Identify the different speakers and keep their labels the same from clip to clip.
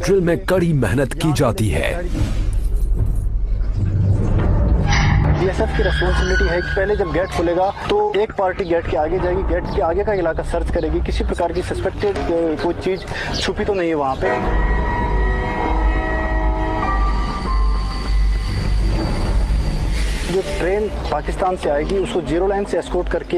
Speaker 1: Drill में कड़ी मेहनत की जाती है।
Speaker 2: बीएसएफ की रिस्पॉन्सिबिलिटी है कि पहले जब गेट खुलेगा तो एक पार्टी गेट के आगे जाएगी, गेट के आगे का इलाका सर्च करेगी, किसी प्रकार की सस्पेक्टेड कोई चीज छुपी तो नहीं है वहाँ पे। जो ट्रेन पाकिस्तान से आएगी उसको जीरो लाइन से एस्कॉर्ट करके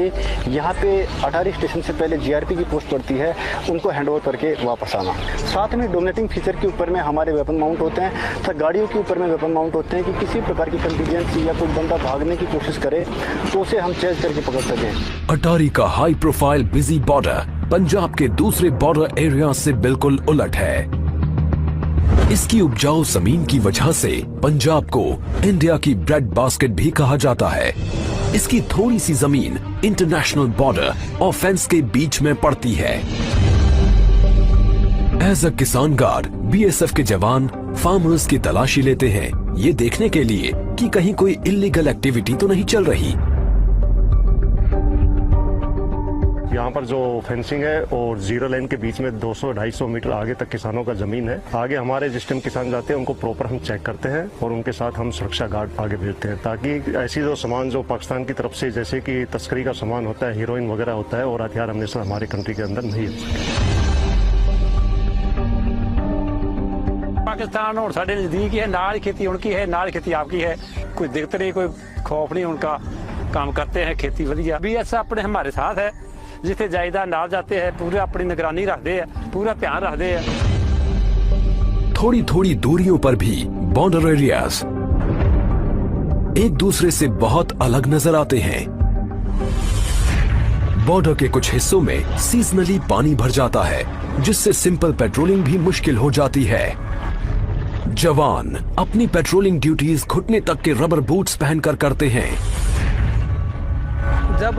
Speaker 2: यहाँ पे अटारी स्टेशन से पहले जीआरपी की पोस्ट पड़ती है, उनको हैंडओवर करके वापस आना। साथ में डोमिनेटिंग फीचर के ऊपर में हमारे वेपन माउंट होते हैं तथा गाड़ियों के ऊपर में वेपन माउंट होते हैं कि किसी प्रकार की कंटीजेंसी या कोई बंदा भागने की कोशिश करे तो उसे हम चेज करके पकड़ सकें।
Speaker 1: अटारी का high profile busy border Punjab के दूसरे बॉर्डर एरिया से बिल्कुल उलट है। इसकी उपजाऊ जमीन की वजह से पंजाब को इंडिया की ब्रेड बास्केट भी कहा जाता है। इसकी थोड़ी सी जमीन इंटरनेशनल बॉर्डर और फेंस के बीच में पड़ती है। एज अ किसान गार्ड बीएसएफ के जवान फार्मर्स की तलाशी लेते हैं, ये देखने के लिए कि कहीं कोई इलीगल एक्टिविटी तो नहीं चल रही।
Speaker 3: यहाँ पर जो फेंसिंग है और जीरो लाइन के बीच में 200-250 मीटर आगे तक किसानों का जमीन है। आगे हमारे जिस टाइम किसान जाते हैं उनको प्रॉपर हम चेक करते हैं और उनके साथ हम सुरक्षा गार्ड आगे भेजते हैं ताकि ऐसी जो सामान जो पाकिस्तान की तरफ से जैसे कि तस्करी का सामान होता है, हीरोइन वगैरह होता है और हथियार हमेशा हमारे कंट्री के अंदर नहीं हो सके।
Speaker 4: पाकिस्तान और साढ़े नजदीक ही है, नाल खेती उनकी है, नाल खेती आपकी है, कोई दिक्कत नहीं, कोई खौफ नहीं, उनका काम करते हैं, खेती वधिया। बीएसएफ अपने हमारे साथ है, जिथे जायदा नाल जाते हैं पूरे अपनी निगरानी रखते हैं, पूरा ध्यान रखते हैं।
Speaker 1: थोड़ी थोड़ी दूरियों पर भी बॉर्डर एरियाज एक दूसरे से बहुत अलग नजर आते हैं। बॉर्डर के कुछ हिस्सों में सीजनली पानी भर जाता है, जिससे सिंपल पेट्रोलिंग भी मुश्किल हो जाती है। जवान अपनी पेट्रोलिंग ड्यूटीज घुटने तक के रबर बूट्स पहनकर करते हैं।
Speaker 5: जब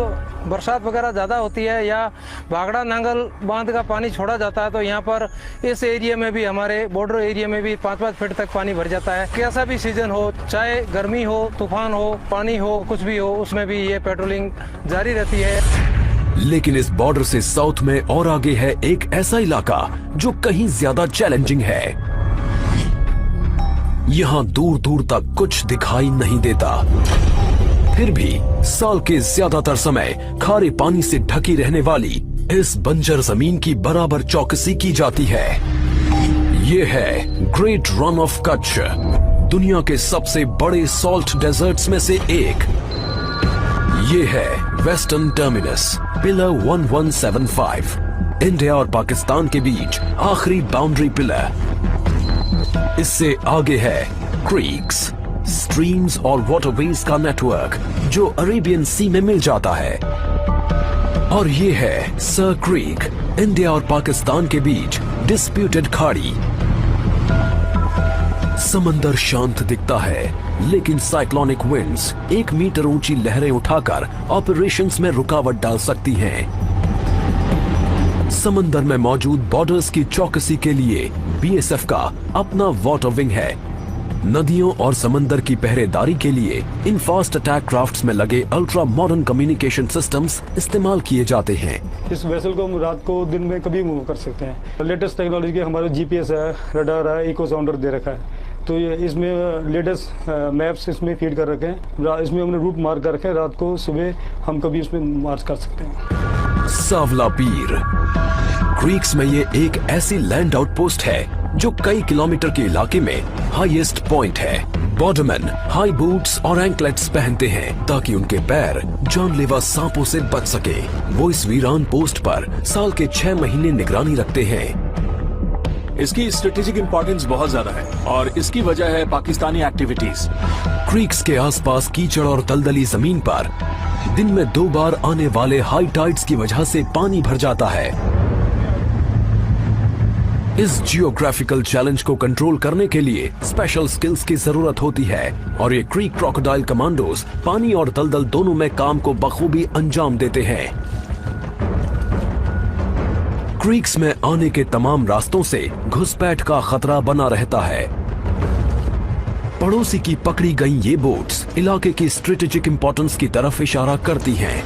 Speaker 5: बरसात वगैरह ज़्यादा होती है या भागड़ा नांगल बांध का पानी छोड़ा जाता है तो यहाँ पर इस एरिया में भी, हमारे बॉर्डर एरिया में भी 5-5 फीट तक पानी भर जाता है। कैसा भी सीजन हो, चाहे गर्मी हो, तूफान हो, पानी हो, कुछ भी हो, उसमें भी ये पेट्रोलिंग जारी रहती है।
Speaker 1: लेकिन इस बॉर्डर से साउथ में और आगे है एक ऐसा इलाका जो कहीं ज्यादा चैलेंजिंग है। यहाँ दूर दूर तक कुछ दिखाई नहीं देता, फिर भी साल के ज्यादातर समय खारे पानी से ढकी रहने वाली इस बंजर जमीन की बराबर चौकसी की जाती है। ये है ग्रेट रन ऑफ कच्छ, दुनिया के सबसे बड़े सॉल्ट डेजर्ट्स में से एक। ये है वेस्टर्न टर्मिनस पिलर 1175, इंडिया और पाकिस्तान के बीच आखिरी बाउंड्री पिलर। इससे आगे है क्रीक्स, स्ट्रीम्स और वाटरवेज का नेटवर्क जो अरेबियन सी में मिल जाता है। और ये है सर क्रीक, इंडिया और पाकिस्तान के बीच डिस्प्यूटेड खाड़ी। समंदर शांत दिखता है, लेकिन साइक्लोनिक विंड्स 1 मीटर ऊंची लहरें उठाकर ऑपरेशंस में रुकावट डाल सकती हैं। समंदर में मौजूद बॉर्डर्स की चौकसी के लिए बीएसएफ का अपना वाटर विंग है। नदियों और समंदर की पहरेदारी के लिए इन फास्ट अटैक क्राफ्ट्स में लगे अल्ट्रा मॉडर्न कम्युनिकेशन सिस्टम्स इस्तेमाल किए जाते हैं।
Speaker 6: इस वेसल को हम रात को दिन में कभी मूव कर सकते हैं। लेटेस्ट टेक्नोलॉजी के हमारे जीपीएस है, रडार है, इको साउंडर दे रखा है, तो ये इसमें लेटेस्ट मैप्स इसमें फीड कर रखे हैं। इसमें हमने रूट मार्क कर रखे हैं, रात को सुबह हम कभी इसमें मार्च कर सकते हैं।
Speaker 1: सावला पीर क्रीक्स में ये एक ऐसी लैंड आउटपोस्ट है जो कई किलोमीटर के इलाके में हाईएस्ट पॉइंट है। बॉर्डरमैन हाई बूट्स और एंकलेट्स पहनते हैं ताकि उनके पैर जानलेवा सांपों से बच सके। वो इस वीरान पोस्ट पर साल के 6 महीने निगरानी रखते हैं।
Speaker 7: इसकी स्ट्रेटेजिक इंपॉर्टेंस बहुत ज्यादा है और इसकी वजह है पाकिस्तानी एक्टिविटीज।
Speaker 1: क्रीक्स के आसपास कीचड़ और दलदली जमीन पर दिन में 2 बार आने वाले हाई टाइड्स की वजह से पानी भर जाता है। इस जियोग्राफिकल चैलेंज को कंट्रोल करने के लिए स्पेशल स्किल्स की जरूरत होती है और ये क्रीक क्रोकोडाइल कमांडोज पानी और दलदल दोनों में काम को बखूबी अंजाम देते हैं। क्रीक्स में आने के तमाम रास्तों से घुसपैठ का खतरा बना रहता है। पड़ोसी की पकड़ी गई ये बोट्स इलाके की स्ट्रेटेजिक इंपॉर्टेंस की तरफ इशारा करती हैं।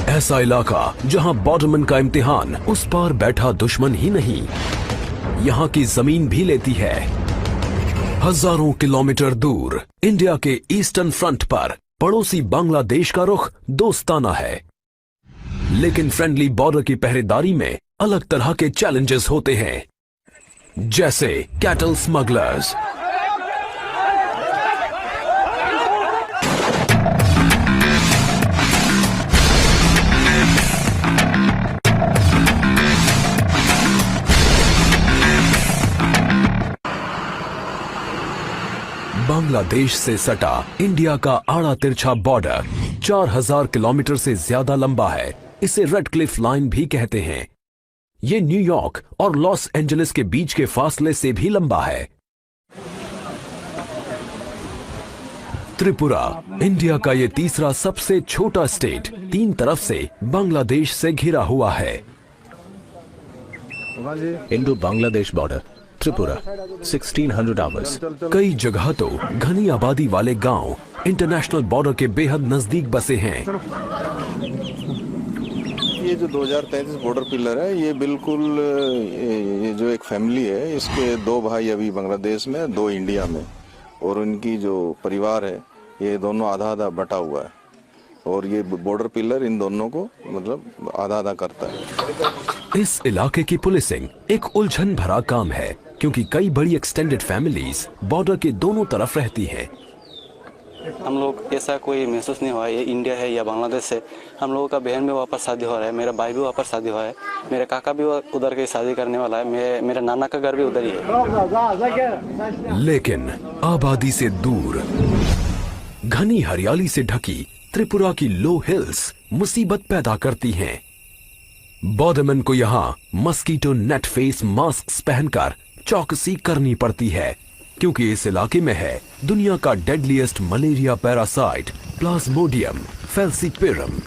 Speaker 1: ऐसा इलाका जहां बॉर्डरमैन का इम्तिहान उस पार बैठा दुश्मन ही नहीं, यहाँ की जमीन भी लेती है। हजारों किलोमीटर दूर इंडिया के ईस्टर्न फ्रंट पर पड़ोसी बांग्लादेश का रुख दोस्ताना है, लेकिन फ्रेंडली बॉर्डर की पहरेदारी में अलग तरह के चैलेंजेस होते हैं, जैसे कैटल स्मगलर्स, बांग्लादेश से सटा इंडिया का आड़ा तिरछा बॉर्डर 4000 किलोमीटर से ज्यादा लंबा है। इसे रेड क्लिफ लाइन भी कहते हैं। ये न्यूयॉर्क और लॉस एंजलिस के बीच के फासले से भी लंबा है। त्रिपुरा इंडिया का ये तीसरा सबसे छोटा स्टेट 3 तरफ से बांग्लादेश से घिरा हुआ है।
Speaker 8: Indo Bangladesh border Tripura 1600 hours.
Speaker 1: कई जगह तो घनी आबादी वाले गांव इंटरनेशनल बॉर्डर के बेहद नजदीक बसे हैं।
Speaker 9: ये जो 2033 बॉर्डर पिलर है, ये बिल्कुल ये जो एक फैमिली है, इसके 2 भाई अभी बांग्लादेश में, 2 इंडिया में, और उनकी जो परिवार है ये दोनों आधा आधा बटा हुआ है, और ये बॉर्डर पिलर इन दोनों को मतलब आधा आधा करता है।
Speaker 1: इस इलाके की पुलिसिंग एक उलझन भरा काम है, क्योंकि कई बड़ी एक्सटेंडेड फैमिलीज बॉर्डर के दोनों तरफ रहती हैं।
Speaker 10: हम लोग ऐसा कोई महसूस नहीं हुआ ये इंडिया है या बांग्लादेश है। हम लोगों का बहन भी वापस शादी हो रहा है, मेरा भाई भी वापस शादी हुआ है, मेरा काका भी उधर की शादी करने वाला है, मेरा नाना का घर भी उधर ही है।
Speaker 1: लेकिन आबादी से दूर घनी हरियाली से ढकी त्रिपुरा की लो हिल्स मुसीबत पैदा करती हैं। बॉर्डरमैन को यहाँ मस्कीटो नेट फेस मास्क पहनकर चौकसी करनी पड़ती है, क्योंकि इस इलाके में है दुनिया का deadliest malaria parasite Plasmodium falciparum.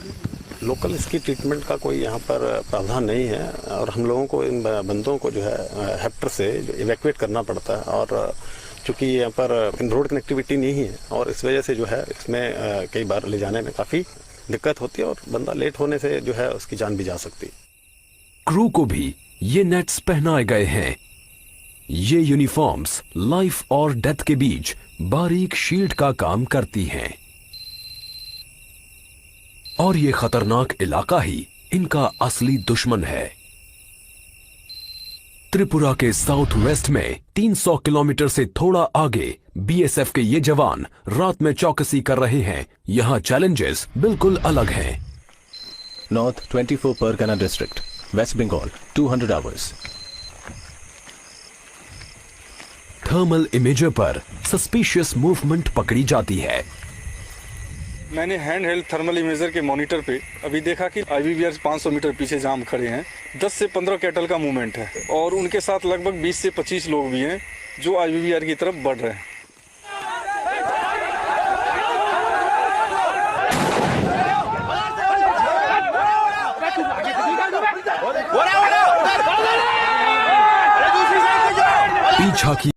Speaker 11: Local इसकी ट्रीटमेंट का कोई यहाँ पर प्रावधान नहीं है, और हम लोगों को इन बंदों को जो है हेक्टर से इवैक्यूएट करना पड़ता है, और चूँकि यहाँ पर रोड कनेक्टिविटी नहीं है, और इस वजह से जो है इसमें कई बार ले जाने में काफ़ी दिक्कत होती है, और बंदा लेट होने से जो है उसकी जान भी जा सकती है।
Speaker 1: क्रू को भी ये नेट्स पहनाए गए हैं। ये यूनिफॉर्म्स लाइफ और डेथ के बीच बारीक शील्ड का काम करती हैं, और ये खतरनाक इलाका ही इनका असली दुश्मन है। त्रिपुरा के साउथ वेस्ट में 300 किलोमीटर से थोड़ा आगे बीएसएफ के ये जवान रात में चौकसी कर रहे हैं। यहाँ चैलेंजेस बिल्कुल अलग हैं।
Speaker 8: North 24 Pargana district, west Bengal 200 hours.
Speaker 1: Thermal imager पर सस्पिशियस मूवमेंट पकड़ी जाती है।
Speaker 6: मैंने हैंड हेल्ड थर्मल इमेजर के मॉनिटर पे अभी देखा कि आईवीवीआर 500 मीटर पीछे जाम खड़े हैं। 10 से 15 कैटल का मूवमेंट है, और उनके साथ लगभग 20 से 25 लोग भी हैं जो आईवीवीआर की तरफ बढ़ रहे हैं।
Speaker 1: पीछा की